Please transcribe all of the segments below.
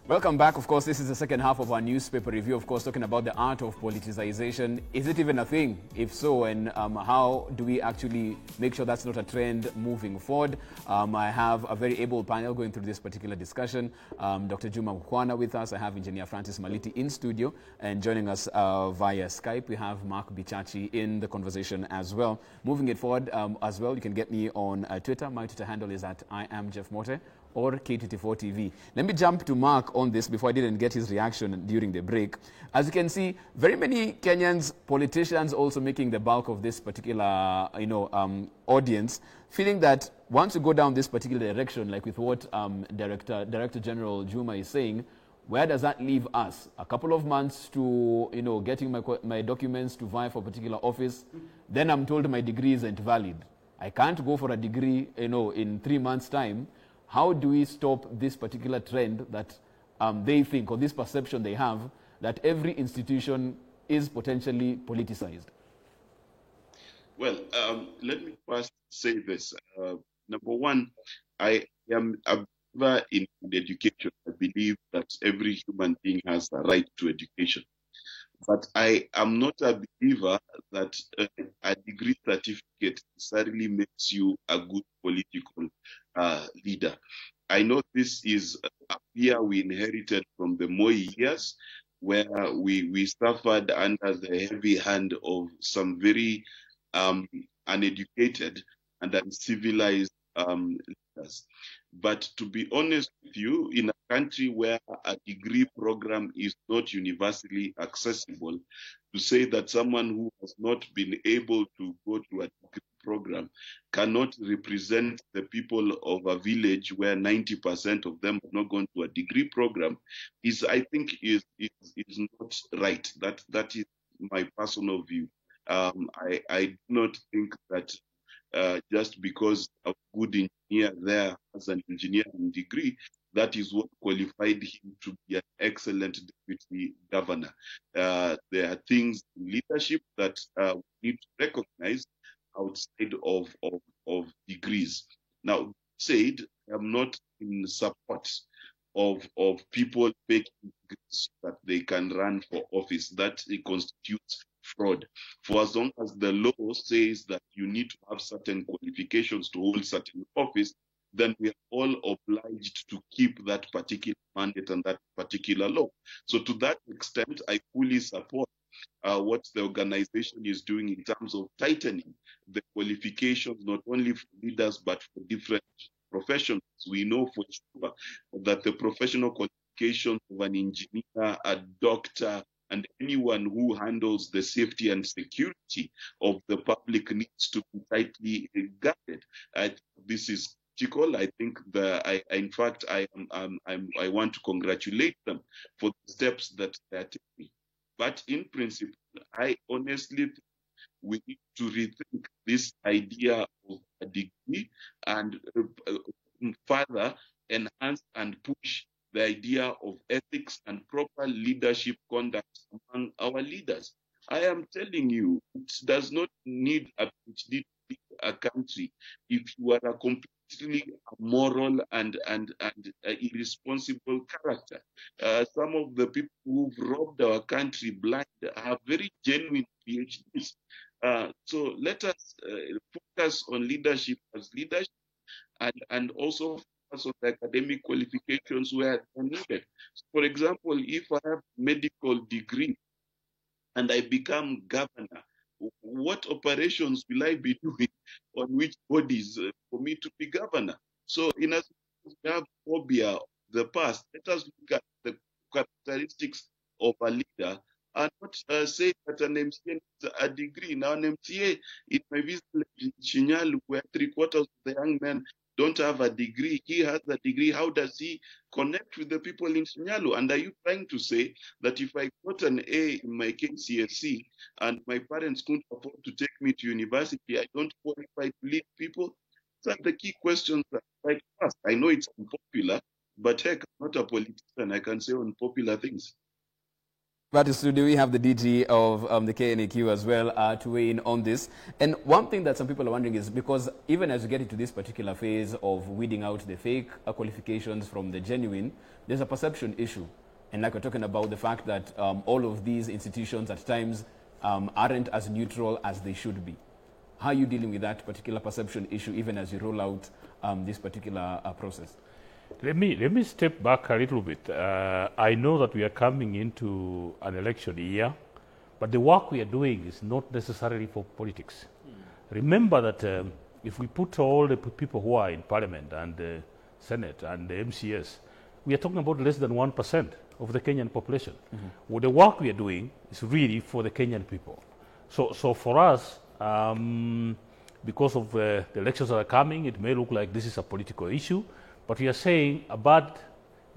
Welcome back. Of course, this is the second half of our newspaper review, of course, talking about the art of politicization. Is it even a thing? If so, and how do we actually make sure that's not a trend moving forward? I have a very able panel going through this particular discussion. Dr. Juma Mkwana with us. I have Engineer Francis Maliti in studio, and joining us via Skype, we have Mark Bichachi in the conversation as well. Moving it forward as well, you can get me on Twitter. My Twitter handle is at @IamJeffMote. Or KTT4 TV. Let me jump to Mark on this before I didn't get his reaction during the break. As you can see, very many Kenyans, politicians also making the bulk of this particular audience, feeling that once you go down this particular direction, like with what Director General Juma is saying, where does that leave us? A couple of months to getting my documents to vie for a particular office, then I'm told my degree isn't valid. I can't go for a degree in 3 months' time. How do we stop this particular trend that they think, or this perception they have, that every institution is potentially politicized? Well, let me first say this. Number one, I am a believer in education. I believe that every human being has a right to education. But I am not a believer that a degree certificate necessarily makes you a good political leader. I know this is a fear we inherited from the Moi years, where we suffered under the heavy hand of some very uneducated and uncivilized leaders. But to be honest with you, in a country where a degree program is not universally accessible, to say that someone who has not been able to go to a degree program cannot represent the people of a village where 90% of them have not gone to a degree program is, I think, is not right. That is my personal view. I do not think that just because a good engineer there has an engineering degree, that is what qualified him to be an excellent deputy governor. There are things in leadership that we need to recognize outside of degrees. Now, said, I'm not in support of people taking degrees so that they can run for office. That constitutes fraud. For as long as the law says that you need to have certain qualifications to hold certain office, then we are all obliged to keep that particular mandate and that particular law. So to that extent, I fully support what the organization is doing in terms of tightening the qualifications, not only for leaders, but for different professions. We know for sure that the professional qualifications of an engineer, a doctor, and anyone who handles the safety and security of the public needs to be tightly guarded. This is critical. I think in fact, I want to congratulate them for the steps that they are taking. But in principle, I honestly think we need to rethink this idea of a degree and further enhance and push the idea of ethics and proper leadership conduct among our leaders. I am telling you, it does not need a PhD to lead a country. If you are a completely moral and irresponsible character, some of the people who've robbed our country blind have very genuine PhDs. So let us focus on leadership as leadership and also of the academic qualifications where they're needed. So for example, if I have a medical degree and I become governor, what operations will I be doing on which bodies for me to be governor? So in as we have phobia of the past, let us look at the characteristics of a leader and not say that an MCA needs a degree. Now an MCA in my visit in Shinyalu, where 3/4 of the young men don't have a degree. He has a degree. How does he connect with the people in Shinyalu? And are you trying to say that if I got an A in my KCSE and my parents couldn't afford to take me to university, I don't qualify to lead people? Those are the key questions that I ask. I know it's unpopular, but heck, I'm not a politician. I can say unpopular things. But in studio, we have the DG of the KNAQ as well to weigh in on this. And one thing that some people are wondering is, because even as we get into this particular phase of weeding out the fake qualifications from the genuine, there's a perception issue. And like we're talking about the fact that all of these institutions at times aren't as neutral as they should be. How are you dealing with that particular perception issue even as you roll out this particular process? Let me step back a little bit. I know that we are coming into an election year, but the work we are doing is not necessarily for politics. Remember that if we put all the people who are in Parliament and the Senate and the MCS, we are talking about less than 1% of the Kenyan population. Well, the work we are doing is really for the Kenyan people. So for us, because of the elections that are coming, it may look like this is a political issue, but we are saying a bad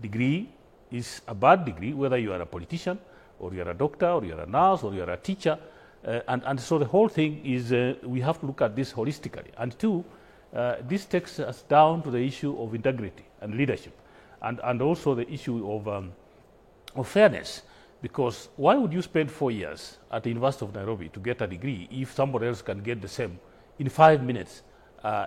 degree is a bad degree, whether you are a politician, or you are a doctor, or you are a nurse, or you are a teacher. And so the whole thing is we have to look at this holistically. And two, this takes us down to the issue of integrity and leadership, and also the issue of fairness. Because why would you spend 4 years at the University of Nairobi to get a degree if somebody else can get the same in 5 minutes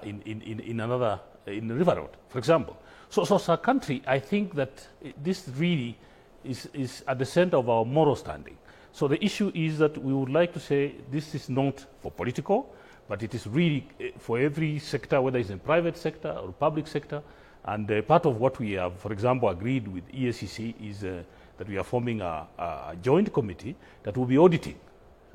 in River Road, for example? So as a country, I think that this really is at the center of our moral standing. So the issue is that we would like to say this is not for political, but it is really for every sector, whether it's in private sector or public sector. And part of what we have, for example, agreed with EACC is that we are forming a joint committee that will be auditing.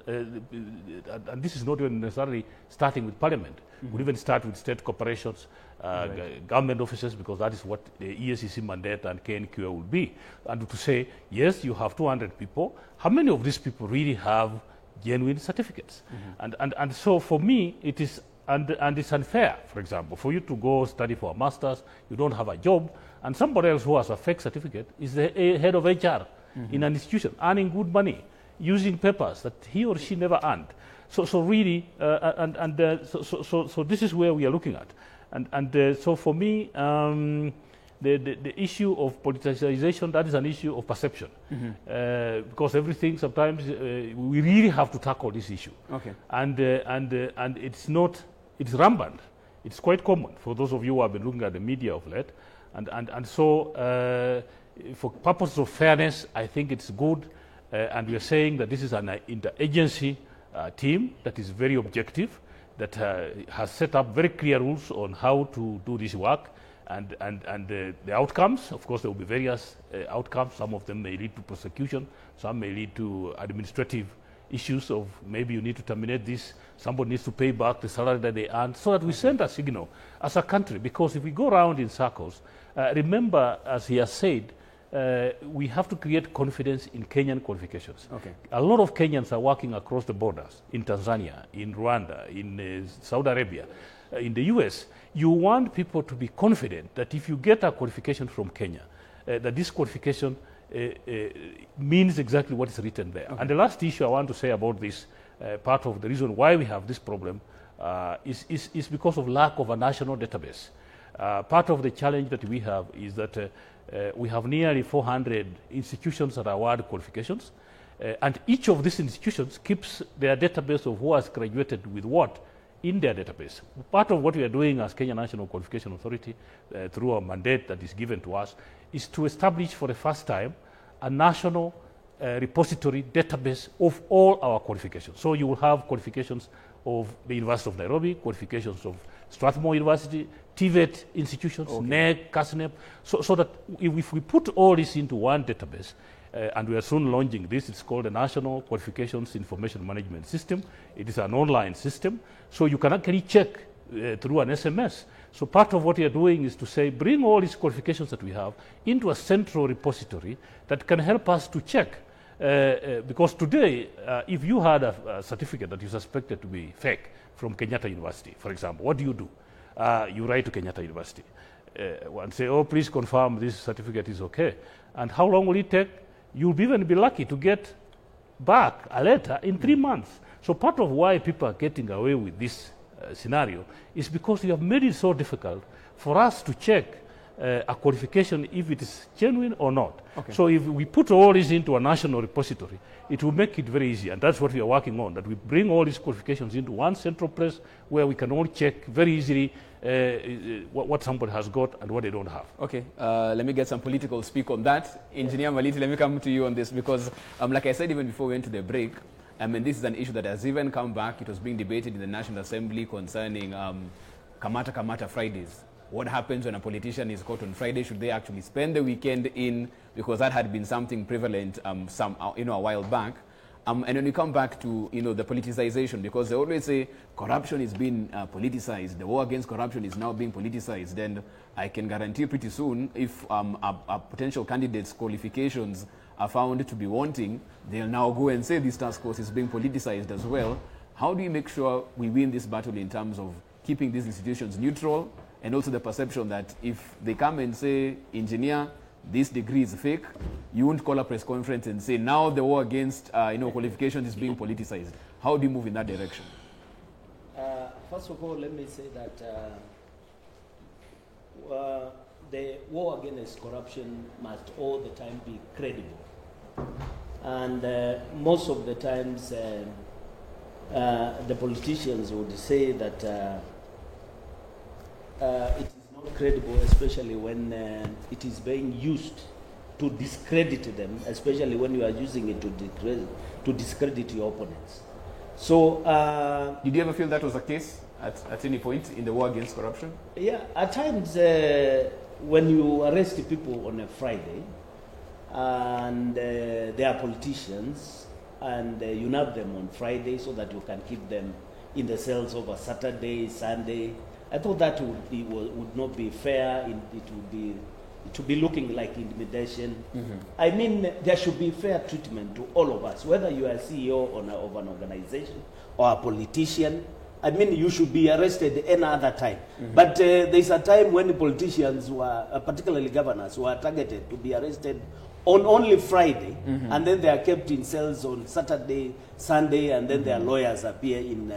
And this is not even necessarily starting with Parliament. We'll even start with state corporations, government offices, because that is what the EACC mandate and KNQ will be. And to say, yes, you have 200 people. How many of these people really have genuine certificates? And so for me, it is, and it's unfair, for example, for you to go study for a master's, you don't have a job, and somebody else who has a fake certificate is the head of HR in an institution, earning good money, using papers that he or she never earned. So really, so this is where we are looking at. And so for me, the issue of politicization, that is an issue of perception. Because everything, sometimes we really have to tackle this issue. Okay. And it's not, it's rampant. It's quite common for those of you who have been looking at the media of late. And so for purposes of fairness, I think it's good. And we are saying that this is an interagency team that is very objective, that has set up very clear rules on how to do this work. And the outcomes, of course, there will be various outcomes. Some of them may lead to prosecution. Some may lead to administrative issues of maybe you need to terminate this. Somebody needs to pay back the salary that they earned, so that we send a signal as a country. Because if we go around in circles, remember, as he has said, we have to create confidence in Kenyan qualifications. Okay. A lot of Kenyans are working across the borders, in Tanzania, in Rwanda, in Saudi Arabia, in the US. You want people to be confident that if you get a qualification from Kenya, that this qualification means exactly what is written there. Okay. And the last issue I want to say about this, part of the reason why we have this problem is because of lack of a national database. Part of the challenge that we have is that we have nearly 400 institutions that award qualifications, and each of these institutions keeps their database of who has graduated with what in their database. Part of what we are doing as Kenya National Qualification Authority, through a mandate that is given to us, is to establish for the first time a national repository database of all our qualifications. So you will have qualifications of the University of Nairobi, qualifications of Strathmore University, TVET institutions, okay, NEC, CASNEP, so that if we put all this into one database, and we are soon launching this, it's called the National Qualifications Information Management System. It is an online system, so you can actually check through an SMS. So part of what we are doing is to say, bring all these qualifications that we have into a central repository that can help us to check. Because today, if you had a certificate that you suspected to be fake from Kenyatta University, for example, what do? You write to Kenyatta University and say, oh, please confirm this certificate is okay. And how long will it take? You'll even be lucky to get back a letter in 3 months. So part of why people are getting away with this scenario is because we have made it so difficult for us to check a qualification if it is genuine or not. Okay. So if we put all this into a national repository, it will make it very easy, and that's what we are working on, that we bring all these qualifications into one central place where we can all check very easily what somebody has got and what they don't have. Okay, let me get some political speak on that. Engineer Maliti, let me come to you on this because, like I said even before we went to the break, I mean, this is an issue that has even come back. It was being debated in the National Assembly concerning Kamata Fridays. What happens when a politician is caught on Friday? Should they actually spend the weekend in? Because that had been something prevalent a while back. And when you come back to, the politicization, because they always say corruption is being politicized, the war against corruption is now being politicized, and I can guarantee pretty soon if a potential candidate's qualifications are found to be wanting, they'll now go and say this task force is being politicized as well. How do you make sure we win this battle in terms of keeping these institutions neutral, and also the perception that if they come and say, engineer, this degree is fake, you won't call a press conference and say, now the war against qualifications is being politicized. How do you move in that direction? First of all, let me say that the war against corruption must all the time be credible. And most of the times, the politicians would say that it is not credible, especially when it is being used to discredit them, especially when you are using it to discredit your opponents. So, did you ever feel that was the case at any point in the war against corruption? Yeah, at times when you arrest people on a Friday and they are politicians and you nab them on Friday so that you can keep them in the cells over Saturday, Sunday, I thought that would not be fair. It would be looking like intimidation. Mm-hmm. I mean, there should be fair treatment to all of us, whether you are a CEO of an organization or a politician. I mean, you should be arrested any other time. Mm-hmm. But there's a time when politicians were, particularly governors, were targeted to be arrested on only Friday, mm-hmm. and then they are kept in cells on Saturday, Sunday, and then mm-hmm. their lawyers appear in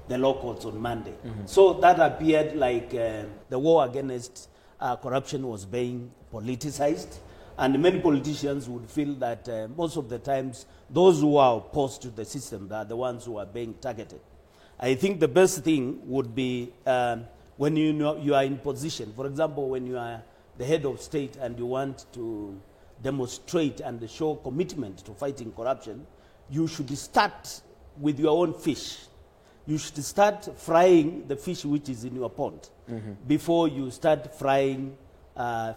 the law courts on Monday. Mm-hmm. So that appeared like the war against corruption was being politicized, and many politicians would feel that most of the times those who are opposed to the system are the ones who are being targeted. I think the best thing would be when you are in position. For example, when you are the head of state and you want to demonstrate and show commitment to fighting corruption, you should start with your own fish. You should start frying the fish which is in your pond mm-hmm. before you start frying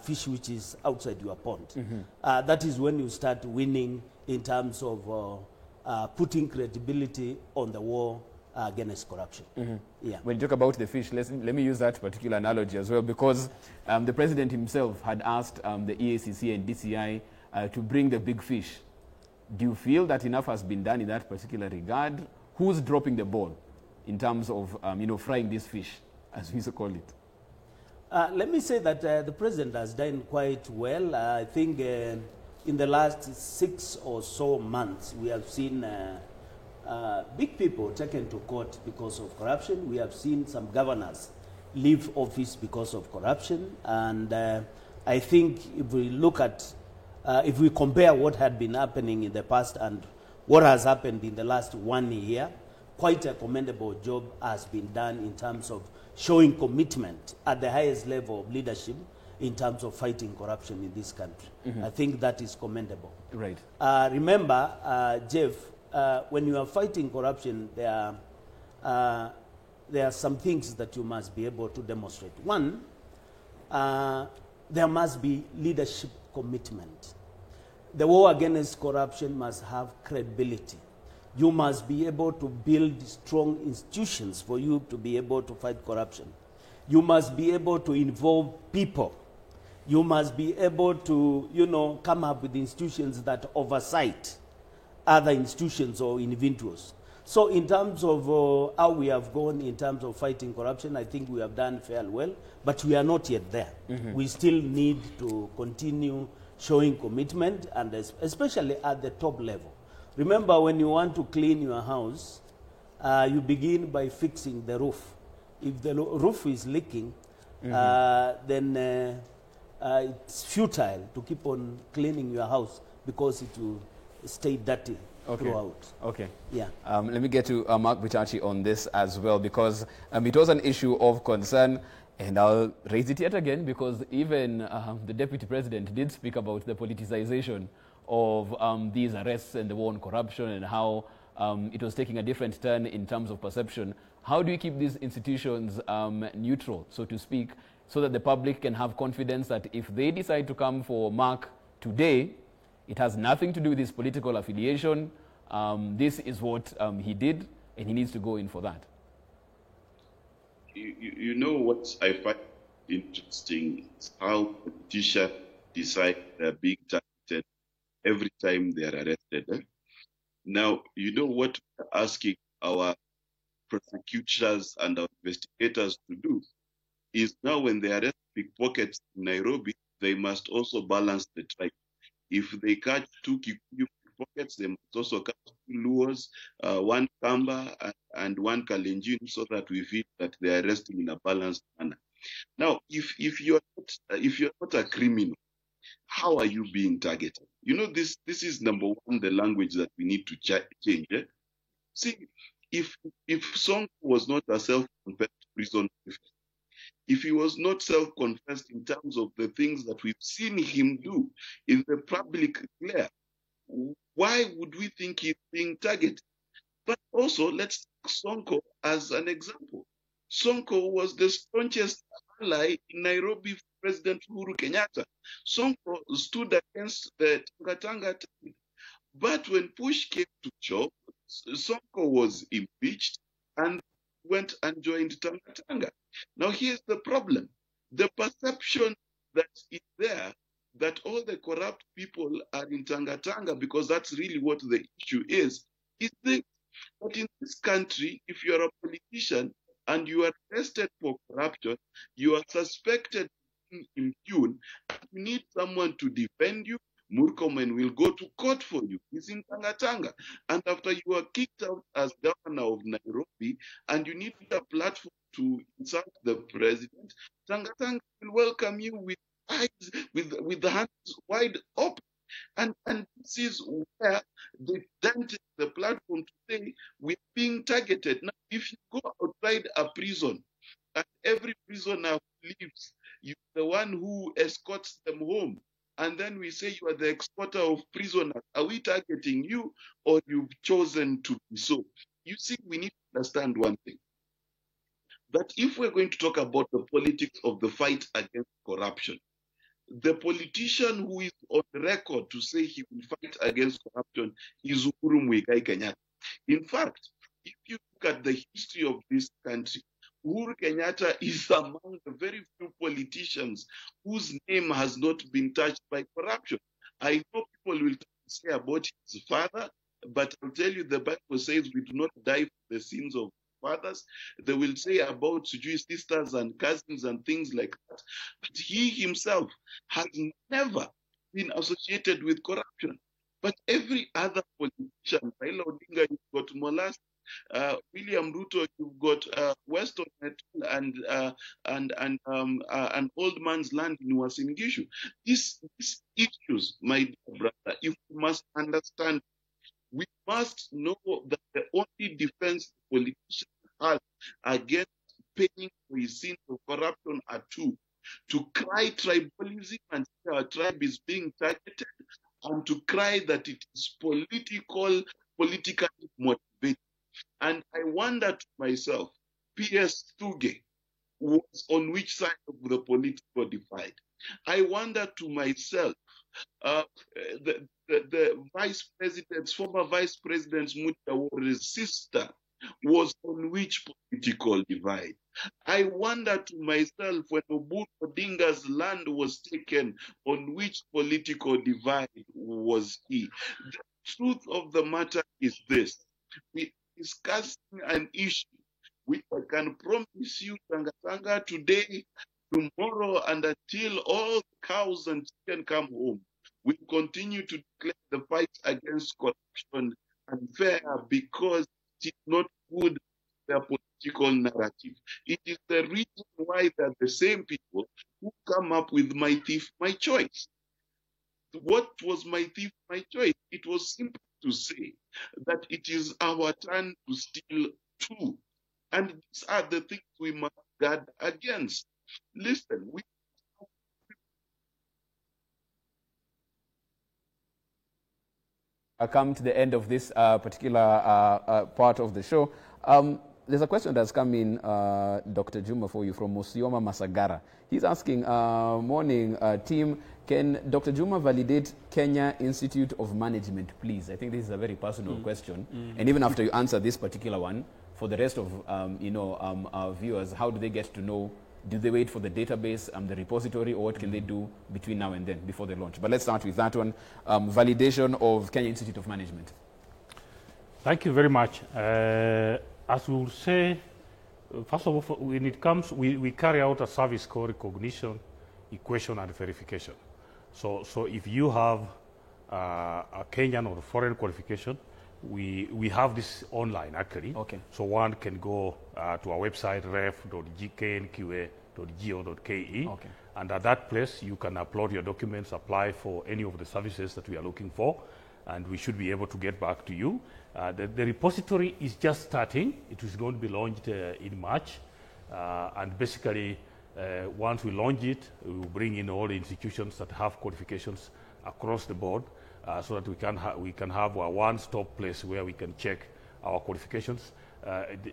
fish which is outside your pond. Mm-hmm. That is when you start winning in terms of putting credibility on the war against corruption. Mm-hmm. Yeah. When you talk about the fish, let me use that particular analogy as well, because the president himself had asked the EACC and DCI to bring the big fish. Do you feel that enough has been done in that particular regard? Who's dropping the ball in terms of frying this fish, as we so call it? Let me say that the president has done quite well. I think in the last 6 or so months, we have seen big people taken to court because of corruption. We have seen some governors leave office because of corruption. And I think if we look at, if we compare what had been happening in the past and what has happened in the last 1 year, quite a commendable job has been done in terms of showing commitment at the highest level of leadership in terms of fighting corruption in this country. Mm-hmm. I think that is commendable. Right. Remember, Jeff, when you are fighting corruption, there are some things that you must be able to demonstrate. One, there must be leadership commitment. The war against corruption must have credibility. You must be able to build strong institutions for you to be able to fight corruption. You must be able to involve people. You must be able to, come up with institutions that oversight other institutions or individuals. So in terms of how we have gone in terms of fighting corruption, I think we have done fairly well, but we are not yet there. Mm-hmm. We still need to continue showing commitment, and especially at the top level. Remember, when you want to clean your house, you begin by fixing the roof. If the roof is leaking, mm-hmm. Then it's futile to keep on cleaning your house because it will stay dirty throughout. Okay. Yeah. Let me get to Mark Bitachi on this as well, because it was an issue of concern, and I'll raise it yet again because even the Deputy President did speak about the politicization of these arrests and the war on corruption and how it was taking a different turn in terms of perception. How do you keep these institutions neutral, so to speak, so that the public can have confidence that if they decide to come for Mark today, it has nothing to do with his political affiliation. This is what he did, and he needs to go in for that. You know what I find interesting is how politicians decide they're being targeted every time they're arrested. Now, you know what we're asking our prosecutors and our investigators to do is now when they arrest pickpockets in Nairobi, they must also balance the tribe. If they catch 2 Kikuyu pickpockets, they must also catch 2 Luos, 1 Kamba, and 1 Kalenjin, so that we feel that they are arresting in a balanced manner. Now, if you're not a criminal, how are you being targeted? You know, this is number one, the language that we need to change. Eh? See, if Song was not a self-confessed prison officer, if he was not self-confessed in terms of the things that we've seen him do in the public glare, why would we think he's being targeted? But also, let's take Sonko as an example. Sonko was the staunchest ally in Nairobi for President Uhuru Kenyatta. Sonko stood against the Tanga. But when push came to shove, Sonko was impeached and went and joined Tanga. Now here's the problem. The perception that is there that all the corrupt people are in Tanga, because that's really what the issue is this. But in this country, if you are a politician and you are arrested for corruption, you are suspected of being impune, you need someone to defend you. Murkomen will go to court for you. He's in Tanga. And after you are kicked out as governor of Nairobi and you need a platform to insult the president, Tanga will welcome you with eyes, with the hands wide open. And this is where they then take the platform to say we're being targeted. Now, if you go outside a prison and every prisoner who leaves, you're the one who escorts them home, and then we say you are the exporter of prisoners, are we targeting you or you've chosen to be so? You see, we need to understand one thing. That if we're going to talk about the politics of the fight against corruption, the politician who is on record to say he will fight against corruption is Uhuru Muigai Kenyatta. In fact, if you look at the history of this country, Uhuru Kenyatta is among the very few politicians whose name has not been touched by corruption. I know people will say about his father, but I'll tell you the Bible says we do not die for the sins of fathers. They will say about Jewish sisters and cousins and things like that. But he himself has never been associated with corruption. But every other politician, Raila Odinga, you've got Molas, William Ruto, you've got Weston and an old man's land in Uasin Gishu. These issues, my dear brother, if we must understand, we must know that the only defense the politicians have against paying for his sins of corruption are two: to cry tribalism and say our tribe is being targeted, and to cry that it is politically motivated. And I wonder to myself, P.S. Tuge was on which side of the political divide? I wonder to myself, the vice president's, former vice president Mutaware's sister was on which political divide? I wonder to myself, when Oburu Odinga's land was taken, on which political divide was he? The truth of the matter is this: we are discussing an issue which I can promise you, Tanga today, tomorrow, and until all cows and chicken come home, we continue to declare the fight against corruption unfair, because it is not good for their political narrative. It is the reason why they're the same people who come up with my thief, my choice. What was my thief, my choice? It was simple to say that it is our turn to steal too. And these are the things we must guard against. Listen, we come to the end of this particular part of the show. There's a question that's come in, Dr. Juma, for you from Musioma Masagara. He's asking, morning team, can Dr. Juma validate Kenya Institute of Management, please? I think this is a very personal question. And even after you answer this particular one, for the rest of our viewers, how do they get to know? Do they wait for the database, the repository, or what can they do between now and then before they launch? But let's start with that one, validation of Kenya Institute of Management. Thank you very much. As we will say, first of all, when it comes, we carry out a service called recognition, equation, and verification. So if you have a Kenyan or foreign qualification, we have this online actually. Okay. So one can go to our website ref.knqa.go.ke, Okay. and at that place you can upload your documents, apply for any of the services that we are looking for, and we should be able to get back to you. The repository is just starting. It is going to be launched in March, and basically once we launch it, we will bring in all the institutions that have qualifications across the board, so that we can have a one-stop place where we can check our qualifications.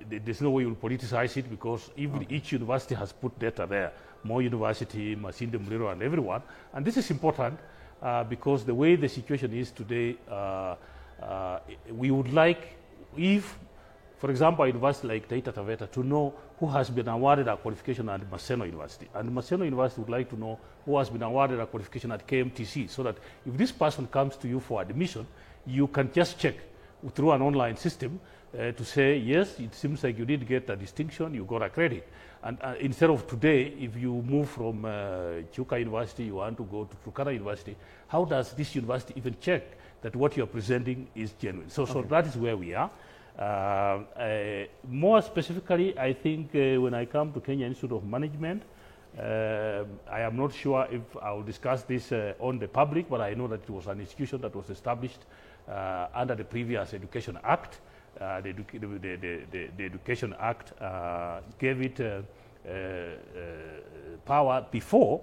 There's no way we'll politicize it, because even each university has put data there. More University, Masinde Muliro, and everyone. And this is important because the way the situation is today, we would like, if, for example, a university like Taita Taveta, to know who has been awarded a qualification at Maseno University. And Maseno University would like to know who has been awarded a qualification at KMTC, so that if this person comes to you for admission, you can just check through an online system to say, yes, it seems like you did get a distinction, you got a credit. And instead of today, if you move from Chuka University, you want to go to Turkana University, how does this university even check that what you're presenting is genuine? So that is where we are. More specifically, I think when I come to Kenya Institute of Management, I am not sure if I will discuss this on the public, but I know that it was an institution that was established under the previous Education Act. The Education Act gave it power before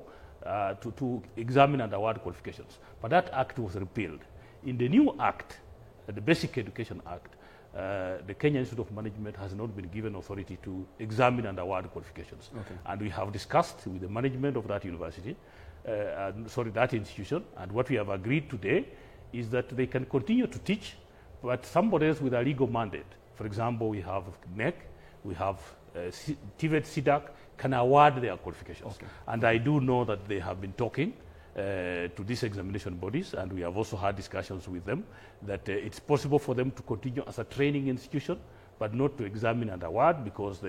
to examine and award qualifications. But that act was repealed. In the new act, the Basic Education Act, the Kenya Institute of Management has not been given authority to examine and award qualifications. Okay. And we have discussed with the management of that university, that institution, and what we have agreed today is that they can continue to teach, but somebody else with a legal mandate. For example, we have NEC, we have TVET, SIDAC, can award their qualifications. Okay. And I do know that they have been talking to these examination bodies, and we have also had discussions with them that it's possible for them to continue as a training institution, but not to examine and award, because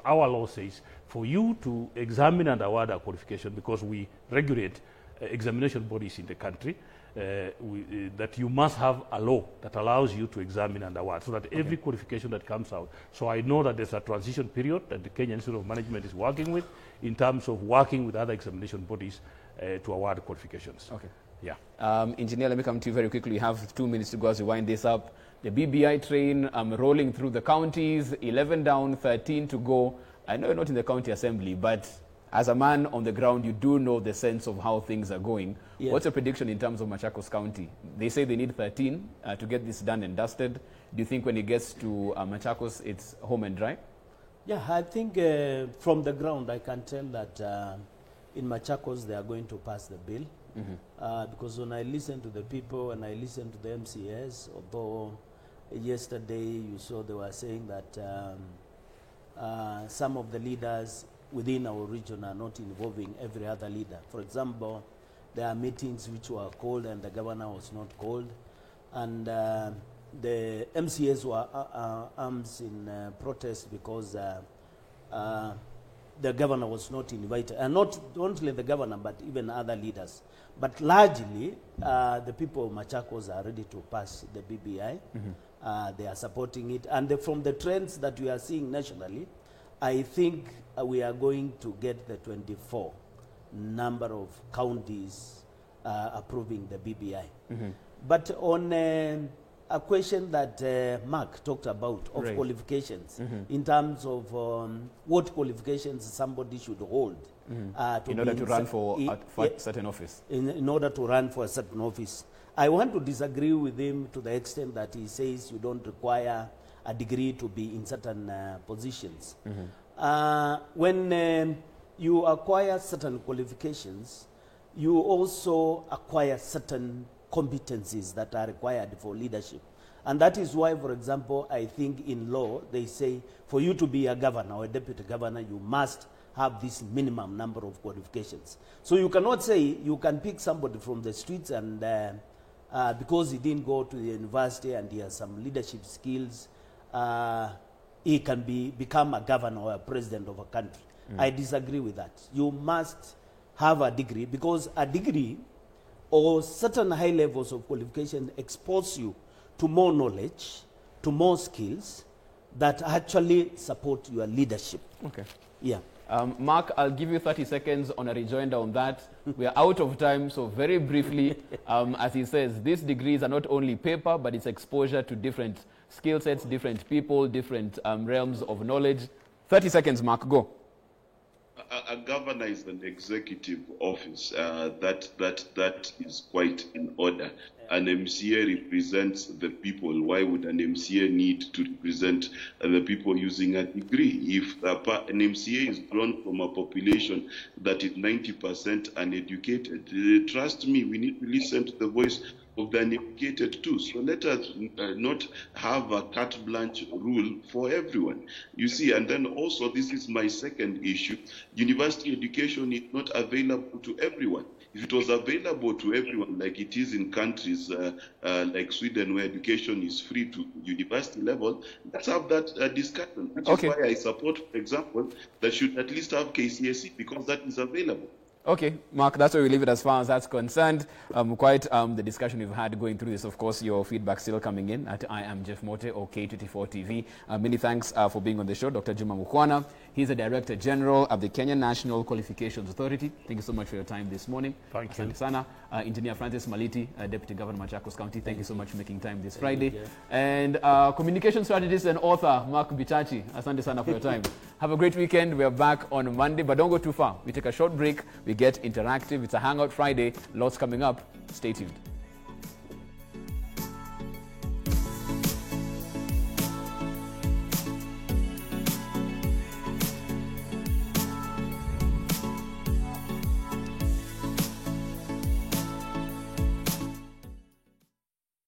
our law says for you to examine and award a qualification, because we regulate examination bodies in the country, that you must have a law that allows you to examine and award, so that every qualification that comes out. So I know that there's a transition period that the Kenya Institute of Management is working with in terms of working with other examination bodies to award qualifications. Okay. Yeah. Engineer, let me come to you very quickly. We have 2 minutes to go as we wind this up. The BBI train rolling through the counties, 11 down, 13 to go. I know you're not in the county assembly, but as a man on the ground, you do know the sense of how things are going. Yes. What's your prediction in terms of Machakos County? They say they need 13 to get this done and dusted. Do you think when it gets to Machakos, it's home and dry? Yeah, I think from the ground, I can tell that in Machakos, they are going to pass the bill. Because when I listen to the people and I listen to the MCAs, although yesterday you saw they were saying that some of the leaders within our region are not involving every other leader. For example, there are meetings which were called and the governor was not called, and the MCAs were arms in protest because the governor was not invited, and not only the governor but even other leaders. But largely, the people of Machakos are ready to pass the BBI, they are supporting it. And from the trends that we are seeing nationally, I think we are going to get the 24 number of counties approving the BBI. But on a question that Mark talked about of qualifications, in terms of what qualifications somebody should hold in order to run for a certain office. In order to run for a certain office. I want to disagree with him to the extent that he says you don't require a degree to be in certain positions. When you acquire certain qualifications, you also acquire certain competencies that are required for leadership. And that is why, for example, I think in law, they say for you to be a governor or a deputy governor, you must have this minimum number of qualifications. So you cannot say you can pick somebody from the streets and because he didn't go to the university and he has some leadership skills, he can become a governor or a president of a country. I disagree with that. You must have a degree, because a degree or certain high levels of qualification expose you to more knowledge, to more skills that actually support your leadership. Okay. Yeah. Mark, I'll give you 30 seconds on a rejoinder on that. We are out of time, so very briefly, as he says, these degrees are not only paper, but it's exposure to different skill sets, different people, different realms of knowledge. 30 seconds, Mark, go. A governor is an executive office. That is quite in order. An MCA represents the people. Why would an MCA need to represent the people using a degree? If an MCA is drawn from a population that is 90% uneducated, trust me, we need to listen to the voice of the uneducated too. So let us not have a carte blanche rule for everyone. You see, and then also this is my second issue. University education is not available to everyone. If it was available to everyone, like it is in countries like Sweden, where education is free to university level, let's have that discussion. Which is why I support, for example, that should at least have KCSE, because that is available. Okay, Mark, that's where we leave it as far as that's concerned. Quite the discussion we've had going through this. Of course, your feedback still coming in at I am Jeff Mote or K24 TV. Many thanks for being on the show, Dr. Juma Mukwana. He's the Director General of the Kenya National Qualifications Authority. Thank you so much for your time this morning. Thank you. Sana. Engineer Francis Maliti, Deputy Governor, Machakos County. Thank you so much for making time this Friday. And communication strategist and author, Mark Bichachi. Asante sana for your time. Have a great weekend. We are back on Monday, but don't go too far. We take a short break. We get interactive. It's a Hangout Friday. Lots coming up. Stay tuned.